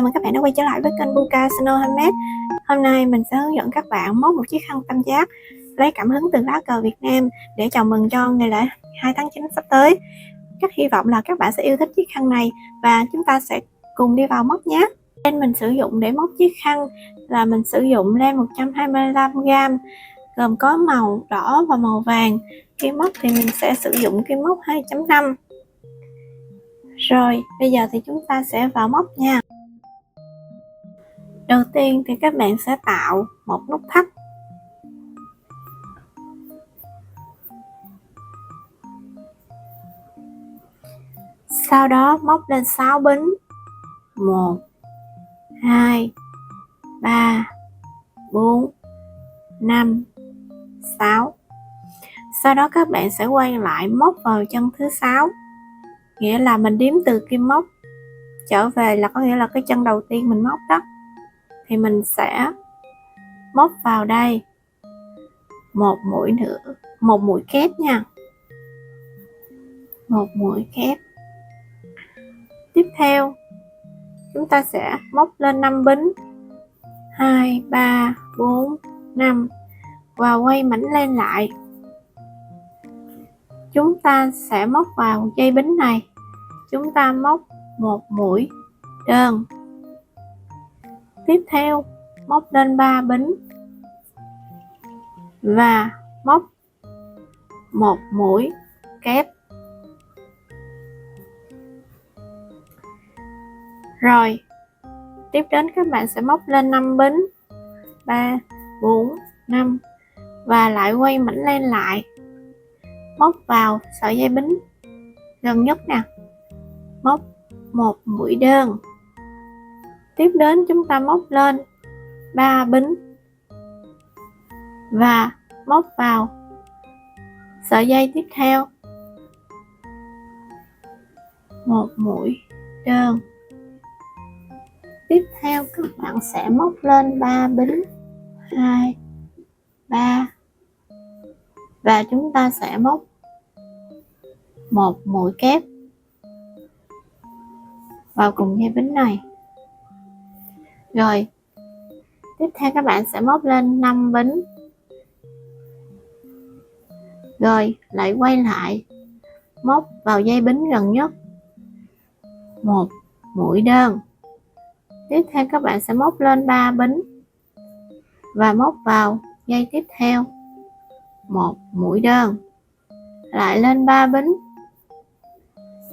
Chào mừng các bạn đã quay trở lại với kênh Buka Snow Handmade. Hôm nay mình sẽ hướng dẫn các bạn móc một chiếc khăn tam giác lấy cảm hứng từ lá cờ Việt Nam để chào mừng cho ngày lễ 2 tháng 9 sắp tới. Rất hy vọng là các bạn sẽ yêu thích chiếc khăn này và chúng ta sẽ cùng đi vào móc nhé. Len mình sử dụng để móc chiếc khăn là mình sử dụng len 125g gồm có màu đỏ và màu vàng. Kim móc thì mình sẽ sử dụng kim móc 2.5. Rồi, bây giờ thì chúng ta sẽ vào móc nha. Đầu tiên thì các bạn sẽ tạo một nút thắt. Sau đó móc lên 6 bính. 1 2 3 4 5 6. Sau đó các bạn sẽ quay lại móc vào chân thứ 6. Nghĩa là mình đếm từ kim móc trở về là có nghĩa là cái chân đầu tiên mình móc đó. Thì mình sẽ móc vào đây một mũi nữa, một mũi kép nha. Một mũi kép. Tiếp theo chúng ta sẽ móc lên 5 bính. 2 3 4 5 và quay mảnh lên lại. Chúng ta sẽ móc vào dây bính này. Chúng ta móc một mũi đơn. Tiếp theo móc lên 3 bính và móc một mũi kép. Rồi tiếp đến các bạn sẽ móc lên 5 bính. 3 4 5 và lại quay mảnh lên lại, móc vào sợi dây bính gần nhất nè, móc một mũi đơn. Tiếp đến chúng ta móc lên 3 bính và móc vào sợi dây tiếp theo một mũi đơn. Tiếp theo các bạn sẽ móc lên 3 bính. 2 3 và chúng ta sẽ móc một mũi kép vào cùng dây bính này. Rồi tiếp theo các bạn sẽ móc lên 5 bính. Rồi lại quay lại móc vào dây bính gần nhất một mũi đơn. Tiếp theo các bạn sẽ móc lên 3 bính và móc vào dây tiếp theo một mũi đơn. Lại lên 3 bính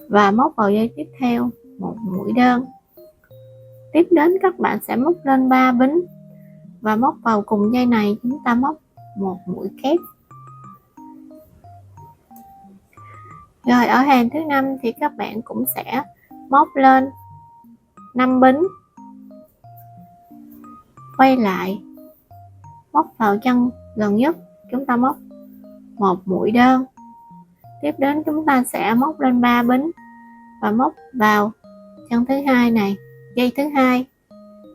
và móc vào dây tiếp theo một mũi đơn. Tiếp đến các bạn sẽ móc lên 3 bính và móc vào cùng dây này chúng ta móc một mũi kép. Rồi ở hàng thứ 5 thì các bạn cũng sẽ móc lên 5 bính, quay lại móc vào chân gần nhất chúng ta móc một mũi đơn. Tiếp đến chúng ta sẽ móc lên 3 bính và móc vào chân thứ hai này, dây thứ hai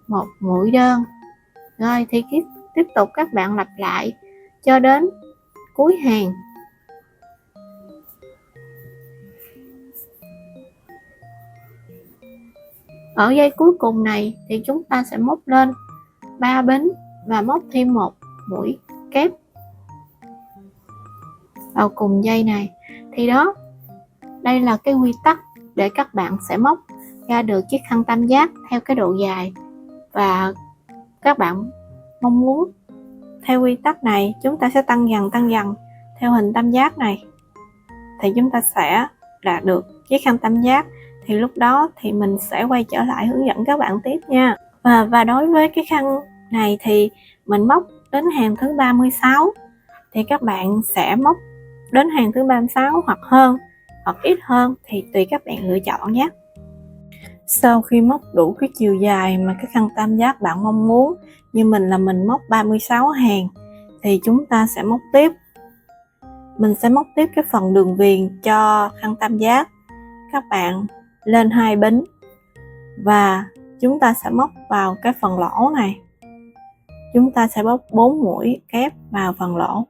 một mũi đơn. Rồi thì tiếp tục các bạn lặp lại cho đến cuối hàng. Ở dây cuối cùng này thì chúng ta sẽ móc lên 3 bính và móc thêm một mũi kép vào cùng dây này. Thì đó, đây là cái quy tắc để các bạn sẽ móc ra được chiếc khăn tam giác theo cái độ dài và các bạn mong muốn. Theo quy tắc này chúng ta sẽ tăng dần theo hình tam giác này thì chúng ta sẽ đạt được chiếc khăn tam giác. Thì lúc đó thì mình sẽ quay trở lại hướng dẫn các bạn tiếp nha. Và đối với cái khăn này thì mình móc đến hàng thứ 36 thì các bạn sẽ móc đến hàng thứ 36 hoặc hơn hoặc ít hơn thì tùy các bạn lựa chọn nhé. Sau khi móc đủ cái chiều dài mà cái khăn tam giác bạn mong muốn, như mình là mình móc 36 hàng thì chúng ta sẽ móc tiếp. Mình sẽ móc tiếp cái phần đường viền cho khăn tam giác. Các bạn lên 2 bính và chúng ta sẽ móc vào cái phần lỗ này. Chúng ta sẽ móc 4 mũi kép vào phần lỗ.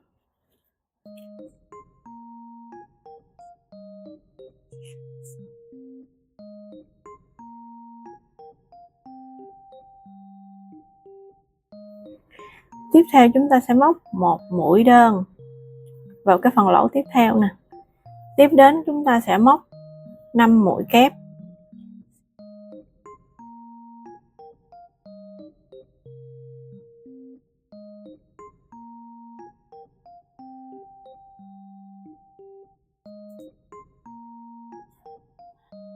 Tiếp theo chúng ta sẽ móc một mũi đơn vào cái phần lỗ tiếp theo nè. Tiếp đến chúng ta sẽ móc 5 mũi kép.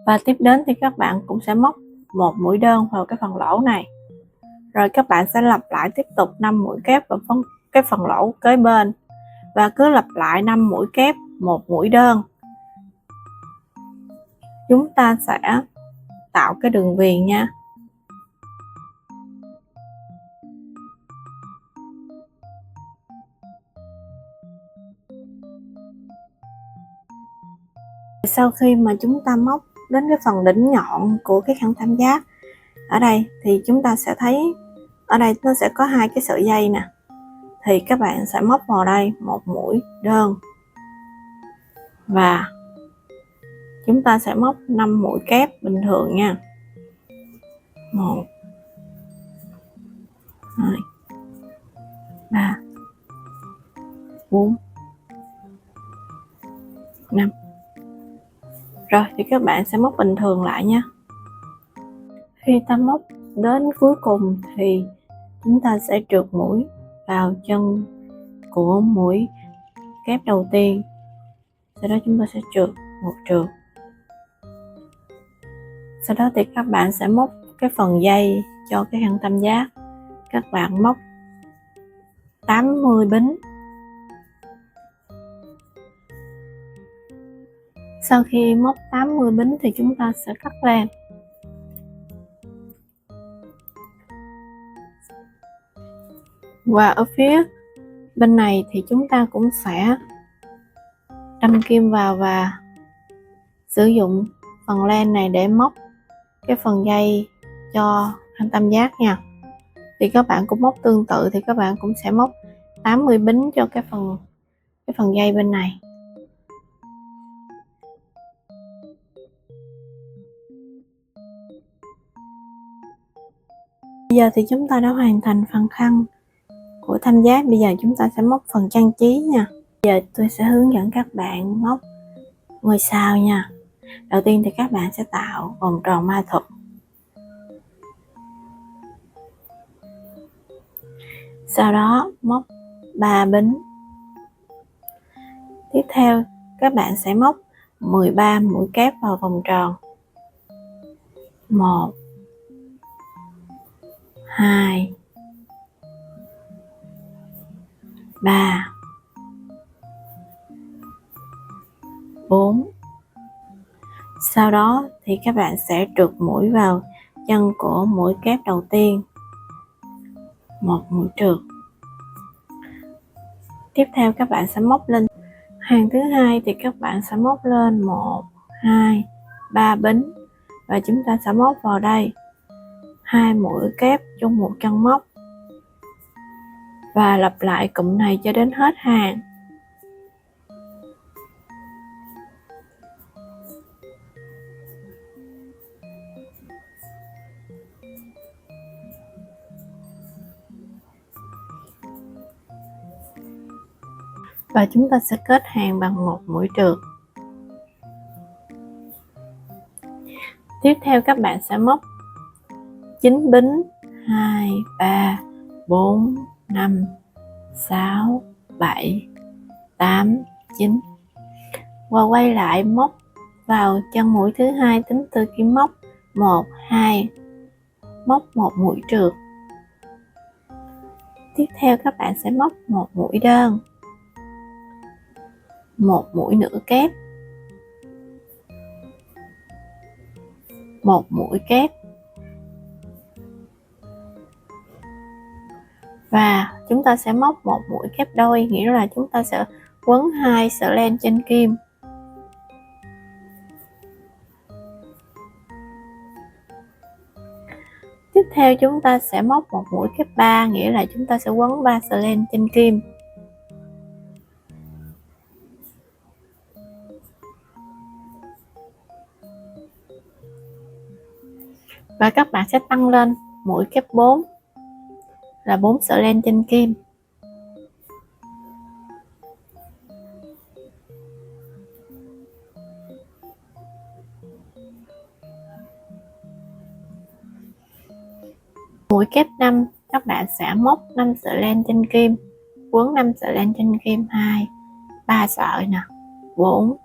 Và tiếp đến thì các bạn cũng sẽ móc một mũi đơn vào cái phần lỗ này. Rồi các bạn sẽ lặp lại tiếp tục 5 mũi kép vào cái phần lỗ kế bên. Và cứ lặp lại 5 mũi kép, một mũi đơn. Chúng ta sẽ tạo cái đường viền nha. Sau khi mà chúng ta móc đến cái phần đỉnh nhọn của cái khăn tam giác ở đây thì chúng ta sẽ thấy ở đây nó sẽ có hai cái sợi dây nè, thì các bạn sẽ móc vào đây một mũi đơn và chúng ta sẽ móc 5 mũi kép bình thường nha. 1 2 3 4 5. Rồi thì các bạn sẽ móc bình thường lại nha. Khi ta móc đến cuối cùng thì chúng ta sẽ trượt mũi vào chân của mũi kép đầu tiên. Sau đó chúng ta sẽ trượt một trượt. Sau đó thì các bạn sẽ móc cái phần dây cho cái khăn tam giác. Các bạn móc 80 bính. Sau khi móc 80 bính thì chúng ta sẽ cắt len. Và ở phía bên này thì chúng ta cũng sẽ đâm kim vào và sử dụng phần len này để móc cái phần dây cho khăn tam giác nha. Thì các bạn cũng móc tương tự, thì các bạn cũng sẽ móc 80 bính cho cái phần dây bên này. Bây giờ thì chúng ta đã hoàn thành phần khăn của tam giác. Bây giờ chúng ta sẽ móc phần trang trí nha. Bây giờ tôi sẽ hướng dẫn các bạn móc ngôi sao nha. Đầu tiên thì các bạn sẽ tạo vòng tròn ma thuật. Sau đó móc 3 bính. Tiếp theo các bạn sẽ móc 13 mũi kép vào vòng tròn. 1 2 3 4. Sau đó thì các bạn sẽ trượt mũi vào chân của mũi kép đầu tiên. Một mũi trượt. Tiếp theo các bạn sẽ móc lên hàng thứ hai thì các bạn sẽ móc lên 1 2 3 bính và chúng ta sẽ móc vào đây 2 mũi kép chung một chân móc và lặp lại cụm này cho đến hết hàng. Và chúng ta sẽ kết hàng bằng một mũi trượt. Tiếp theo các bạn sẽ móc 9 bính. 2 3 4 5 6 7 8 9. Và quay lại móc vào chân mũi thứ hai tính từ kim móc 1 2, móc một mũi trượt. Tiếp theo các bạn sẽ móc một mũi đơn, một mũi nửa kép, một mũi kép và chúng ta sẽ móc một mũi kép đôi, nghĩa là chúng ta sẽ quấn 2 sợi len trên kim. Tiếp theo chúng ta sẽ móc một mũi kép 3, nghĩa là chúng ta sẽ quấn 3 sợi len trên kim. Và các bạn sẽ tăng lên mũi kép 4 là 4 sợi len trên kim. Mũi kép 5, các bạn sẽ móc 5 sợi len trên kim, quấn 5 sợi len trên kim 2, 3 sợi nè, 4,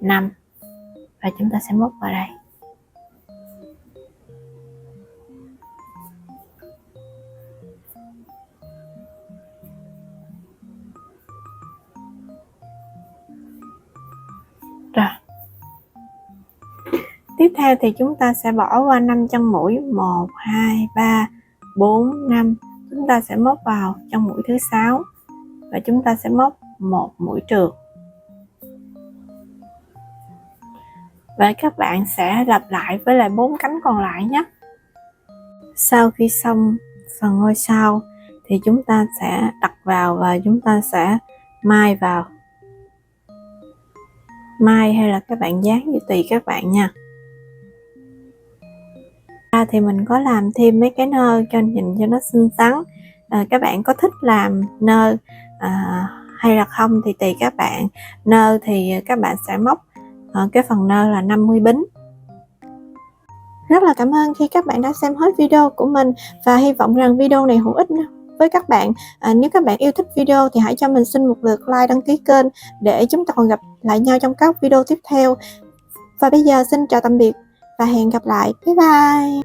5 và chúng ta sẽ móc vào đây. Rồi. Tiếp theo thì chúng ta sẽ bỏ qua 5 chân mũi, 1, 2, 3, 4, 5. Chúng ta sẽ móc vào chân mũi thứ 6 và chúng ta sẽ móc một mũi trượt. Và các bạn sẽ lặp lại với lại 4 cánh còn lại nhé. Sau khi xong phần ngôi sao thì chúng ta sẽ đặt vào và chúng ta sẽ mai vào. Mai hay là các bạn dán thì tùy các bạn nha. Thì mình có làm thêm mấy cái nơ cho nhìn cho nó xinh xắn. Các bạn có thích làm nơ hay là không thì tùy các bạn. Nơ thì các bạn sẽ móc cái phần nơ là 50 bính. Rất là cảm ơn khi các bạn đã xem hết video của mình và hy vọng rằng video này hữu ích với các bạn. Nếu các bạn yêu thích video thì hãy cho mình xin một lượt like, đăng ký kênh để chúng ta còn gặp lại nhau trong các video tiếp theo. Và bây giờ xin chào tạm biệt và hẹn gặp lại. Bye bye.